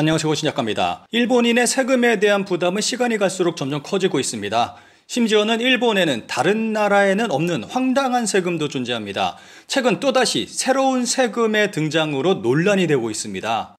안녕하세요, 신작가입니다. 일본인의 세금에 대한 부담은 시간이 갈수록 점점 커지고 있습니다. 심지어는 일본에는 다른 나라에는 없는 황당한 세금도 존재합니다. 최근 또다시 새로운 세금의 등장으로 논란이 되고 있습니다.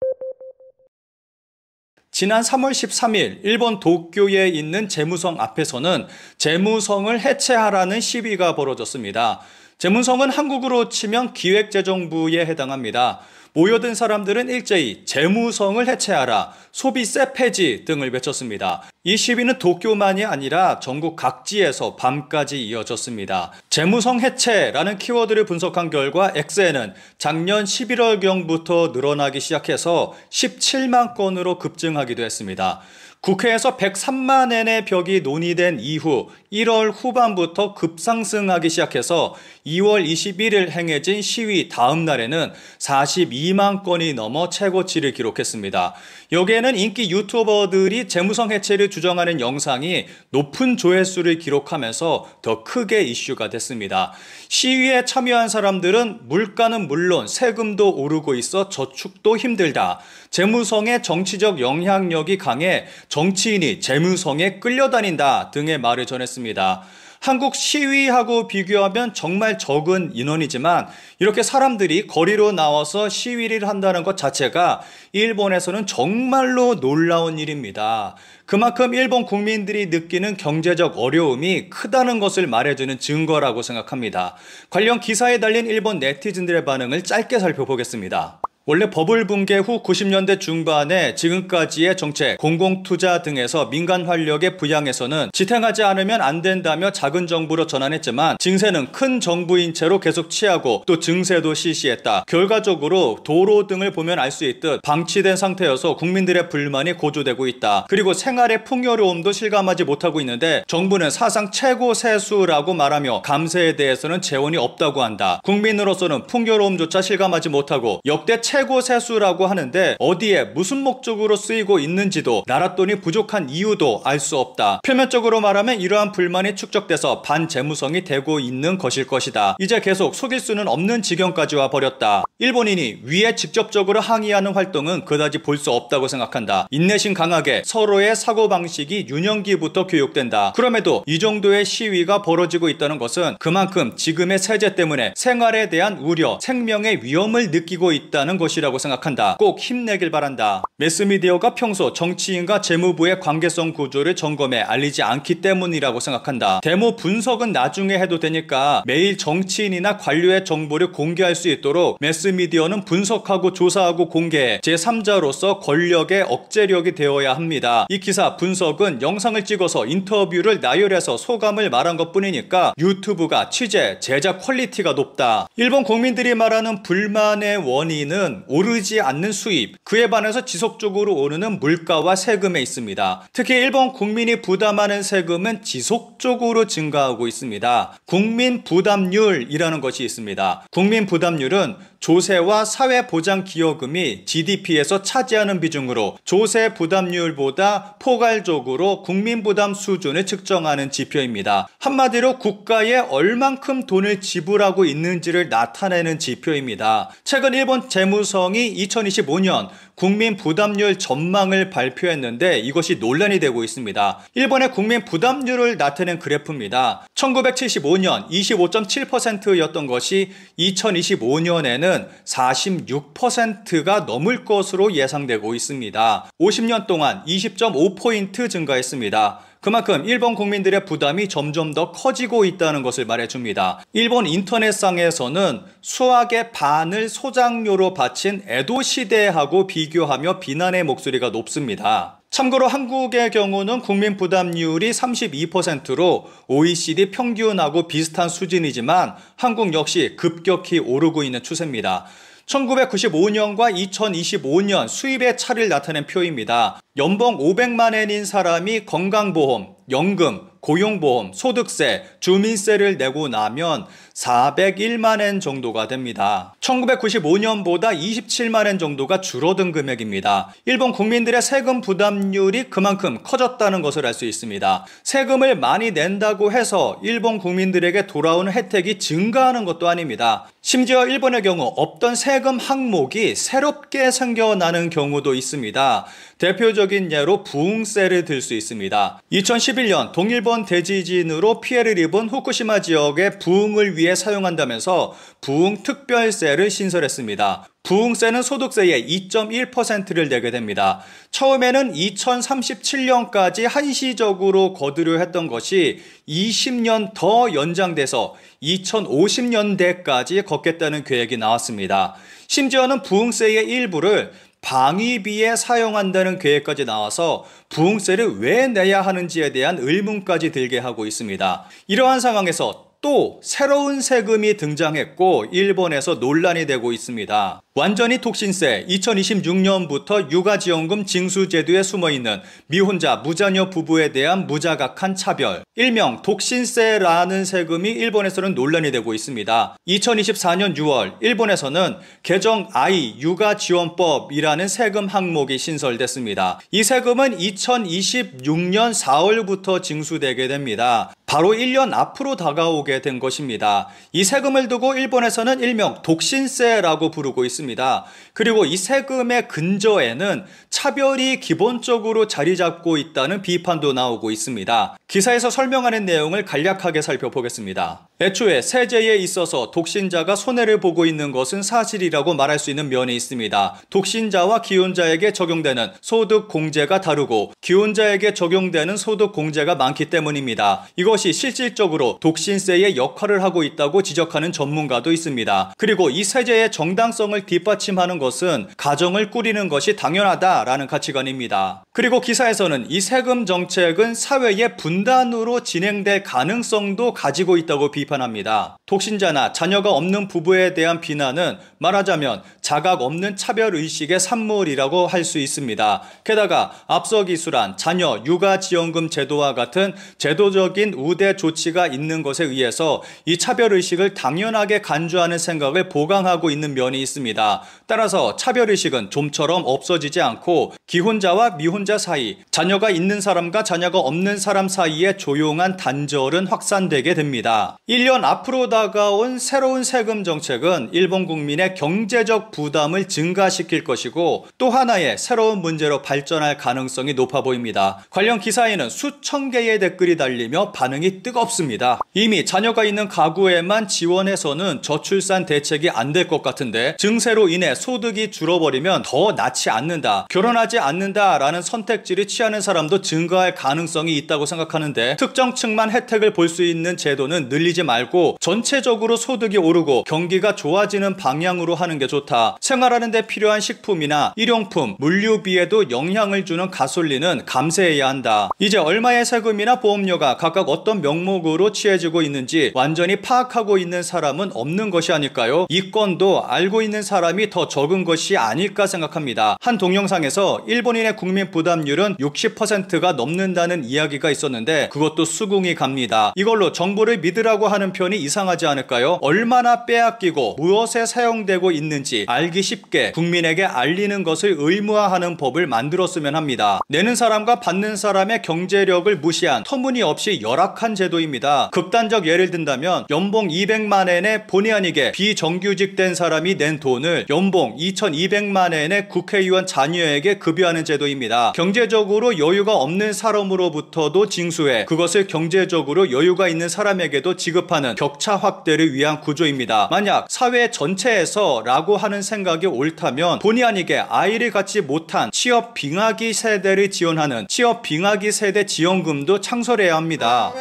지난 3월 13일 일본 도쿄에 있는 재무성 앞에서는 재무성을 해체하라는 시위가 벌어졌습니다. 재무성은 한국으로 치면 기획재정부에 해당합니다. 모여든 사람들은 일제히 재무성을 해체하라, 소비세 폐지 등을 외쳤습니다. 이 시위는 도쿄만이 아니라 전국 각지에서 밤까지 이어졌습니다. 재무성 해체라는 키워드를 분석한 결과 엑세는 작년 11월경부터 늘어나기 시작해서 17만 건으로 급증하기도 했습니다. 국회에서 103만 엔의 벽이 논의된 이후 1월 후반부터 급상승하기 시작해서 2월 21일 행해진 시위 다음 날에는 42만 건이 넘어 최고치를 기록했습니다. 여기에는 인기 유튜버들이 재무성 해체를 주장하는 영상이 높은 조회수를 기록하면서 더 크게 이슈가 됐습니다. 시위에 참여한 사람들은 물가는 물론 세금도 오르고 있어 저축도 힘들다. 재무성의 정치적 영향력이 강해 정치인이 재무성에 끌려다닌다 등의 말을 전했습니다. 한국 시위하고 비교하면 정말 적은 인원이지만 이렇게 사람들이 거리로 나와서 시위를 한다는 것 자체가 일본에서는 정말로 놀라운 일입니다. 그만큼 일본 국민들이 느끼는 경제적 어려움이 크다는 것을 말해주는 증거라고 생각합니다. 관련 기사에 달린 일본 네티즌들의 반응을 짧게 살펴보겠습니다. 원래 버블 붕괴 후 90년대 중반에 지금까지의 정책, 공공투자 등에서 민간 활력의 부양에서는 지탱하지 않으면 안 된다며 작은 정부로 전환했지만 증세는 큰 정부인 채로 계속 취하고 또 증세도 실시했다. 결과적으로 도로 등을 보면 알 수 있듯 방치된 상태여서 국민들의 불만이 고조되고 있다. 그리고 생활의 풍요로움도 실감하지 못하고 있는데 정부는 사상 최고 세수라고 말하며 감세에 대해서는 재원이 없다고 한다. 국민으로서는 풍요로움조차 실감하지 못하고 역대 최고 세수라고 하는데 어디에 무슨 목적으로 쓰이고 있는지도 나라 돈이 부족한 이유도 알 수 없다. 표면적으로 말하면 이러한 불만이 축적돼서 반재무성이 되고 있는 것일 것이다. 이제 계속 속일 수는 없는 지경까지 와버렸다. 일본인이 위에 직접적으로 항의하는 활동은 그다지 볼 수 없다고 생각한다. 인내심 강하게 서로의 사고방식이 유년기부터 교육된다. 그럼에도 이 정도의 시위가 벌어지고 있다는 것은 그만큼 지금의 세제 때문에 생활에 대한 우려, 생명의 위험을 느끼고 있다는 것이라고 생각한다. 꼭 힘내길 바란다. 매스미디어가 평소 정치인과 재무부의 관계성 구조를 점검해 알리지 않기 때문이라고 생각한다. 데모 분석은 나중에 해도 되니까 매일 정치인이나 관료의 정보를 공개할 수 있도록 매스미디어는 분석하고 조사하고 공개해 제3자로서 권력의 억제력이 되어야 합니다. 이 기사 분석은 영상을 찍어서 인터뷰를 나열해서 소감을 말한 것 뿐이니까 유튜브가 취재, 제작 퀄리티가 높다. 일본 국민들이 말하는 불만의 원인은 오르지 않는 수입, 그에 반해서 지속적으로 오르는 물가와 세금에 있습니다. 특히 일본 국민이 부담하는 세금은 지속적으로 증가하고 있습니다. 국민 부담률이라는 것이 있습니다. 국민 부담률은 조세와 사회보장기여금이 GDP에서 차지하는 비중으로 조세 부담률보다 포괄적으로 국민부담 수준을 측정하는 지표입니다. 한마디로 국가에 얼만큼 돈을 지불하고 있는지를 나타내는 지표입니다. 최근 일본 재무성이 2025년 국민 부담률 전망을 발표했는데 이것이 논란이 되고 있습니다. 일본의 국민 부담률을 나타낸 그래프입니다. 1975년 25.7%였던 것이 2025년에는 46%가 넘을 것으로 예상되고 있습니다. 50년 동안 20.5포인트 증가했습니다. 그만큼 일본 국민들의 부담이 점점 더 커지고 있다는 것을 말해줍니다. 일본 인터넷상에서는 수학의 반을 소장료로 바친 에도 시대하고 비교하며 비난의 목소리가 높습니다. 참고로 한국의 경우는 국민 부담률이 32%로 OECD 평균하고 비슷한 수준이지만 한국 역시 급격히 오르고 있는 추세입니다. 1995년과 2025년 수입의 차를 나타낸 표입니다. 연봉 500만 엔인 사람이 건강보험, 연금, 고용보험, 소득세, 주민세를 내고 나면 401만엔 정도가 됩니다. 1995년보다 27만엔 정도가 줄어든 금액입니다. 일본 국민들의 세금 부담률이 그만큼 커졌다는 것을 알 수 있습니다. 세금을 많이 낸다고 해서 일본 국민들에게 돌아오는 혜택이 증가하는 것도 아닙니다. 심지어 일본의 경우 없던 세금 항목이 새롭게 생겨나는 경우도 있습니다. 대표적인 예로 부흥세를 들 수 있습니다. 2011년 동일본 대지진으로 피해를 입은 후쿠시마 지역의 부흥을 위해 사용한다면서 부흥특별세를 신설했습니다. 부흥세는 소득세의 2.1%를 내게 됩니다. 처음에는 2037년까지 한시적으로 거두려 했던 것이 20년 더 연장돼서 2050년대까지 걷겠다는 계획이 나왔습니다. 심지어는 부흥세의 일부를 방위비에 사용한다는 계획까지 나와서 부흥세를 왜 내야 하는지에 대한 의문까지 들게 하고 있습니다. 이러한 상황에서 또 새로운 세금이 등장했고 일본에서 논란이 되고 있습니다. 완전히 독신세, 2026년부터 육아지원금 징수제도에 숨어있는 미혼자, 무자녀 부부에 대한 무자각한 차별, 일명 독신세라는 세금이 일본에서는 논란이 되고 있습니다. 2024년 6월 일본에서는 개정 아이 육아지원법이라는 세금 항목이 신설됐습니다. 이 세금은 2026년 4월부터 징수되게 됩니다. 바로 1년 앞으로 다가오게 된 것입니다. 이 세금을 두고 일본에서는 일명 독신세라고 부르고 있습니다. 그리고 이 세금의 근저에는 차별이 기본적으로 자리 잡고 있다는 비판도 나오고 있습니다. 기사에서 설명하는 내용을 간략하게 살펴보겠습니다. 애초에 세제에 있어서 독신자가 손해를 보고 있는 것은 사실이라고 말할 수 있는 면이 있습니다. 독신자와 기혼자에게 적용되는 소득 공제가 다르고 기혼자에게 적용되는 소득 공제가 많기 때문입니다. 이것이 실질적으로 독신세의 역할을 하고 있다고 지적하는 전문가도 있습니다. 그리고 이 세제의 정당성을 뒷받침하는 것은 가정을 꾸리는 것이 당연하다라는 가치관입니다. 그리고 기사에서는 이 세금 정책은 사회의 분단으로 진행될 가능성도 가지고 있다고 비판합니다. 독신자나 자녀가 없는 부부에 대한 비난은 말하자면 자각 없는 차별의식의 산물이라고 할 수 있습니다. 게다가 앞서 기술한 자녀 육아지원금 제도와 같은 제도적인 우대 조치가 있는 것에 의해서 이 차별의식을 당연하게 간주하는 생각을 보강하고 있는 면이 있습니다. 따라서 차별의식은 좀처럼 없어지지 않고 기혼자와 미혼자 사이, 자녀가 있는 사람과 자녀가 없는 사람 사이에 조용한 단절은 확산되게 됩니다. 1년 앞으로 다가온 새로운 세금 정책은 일본 국민의 경제적 부담을 증가시킬 것이고 또 하나의 새로운 문제로 발전할 가능성이 높아 보입니다. 관련 기사에는 수천 개의 댓글이 달리며 반응이 뜨겁습니다. 이미 자녀가 있는 가구에만 지원해서는 저출산 대책이 안 될 것 같은데 증세로 인해 소득이 줄어버리면 더 낳지 않는다, 결혼하지 않는다라는 선택지를 취하는 사람도 증가할 가능성이 있다고 생각하는데 특정 층만 혜택을 볼 수 있는 제도는 늘리지 말고 전체적으로 소득이 오르고 경기가 좋아지는 방향으로 하는 게 좋다. 생활하는 데 필요한 식품이나 일용품, 물류비에도 영향을 주는 가솔린은 감세해야 한다. 이제 얼마의 세금이나 보험료가 각각 어떤 명목으로 취해지고 있는지 완전히 파악하고 있는 사람은 없는 것이 아닐까요? 이 건도 알고 있는 사람이 더 적은 것이 아닐까 생각합니다. 한 동영상에서 일본인의 국민 부담률은 60%가 넘는다는 이야기가 있었는데 그것도 수긍이 갑니다. 이걸로 정부를 믿으라고 하는 편이 이상하지 않을까요? 얼마나 빼앗기고 무엇에 사용되고 있는지 알기 쉽게 국민에게 알리는 것을 의무화하는 법을 만들었으면 합니다. 내는 사람과 받는 사람의 경제력을 무시한 터무니없이 열악한 제도입니다. 극단적 예를 든다면 연봉 200만엔에 본의 아니게 비정규직 된 사람이 낸 돈을 연봉 2200만엔의 국회의원 자녀에게 급여하는 제도입니다. 경제적으로 여유가 없는 사람으로부터도 징수해 그것을 경제적으로 여유가 있는 사람에게도 지급하는 격차 확대를 위한 구조입니다. 만약 사회 전체에서 라고 하는 생각이 옳다면 본의 아니게 아이를 갖지 못한 취업 빙하기 세대를 지원하는 취업 빙하기 세대 지원금도 창설해야 합니다.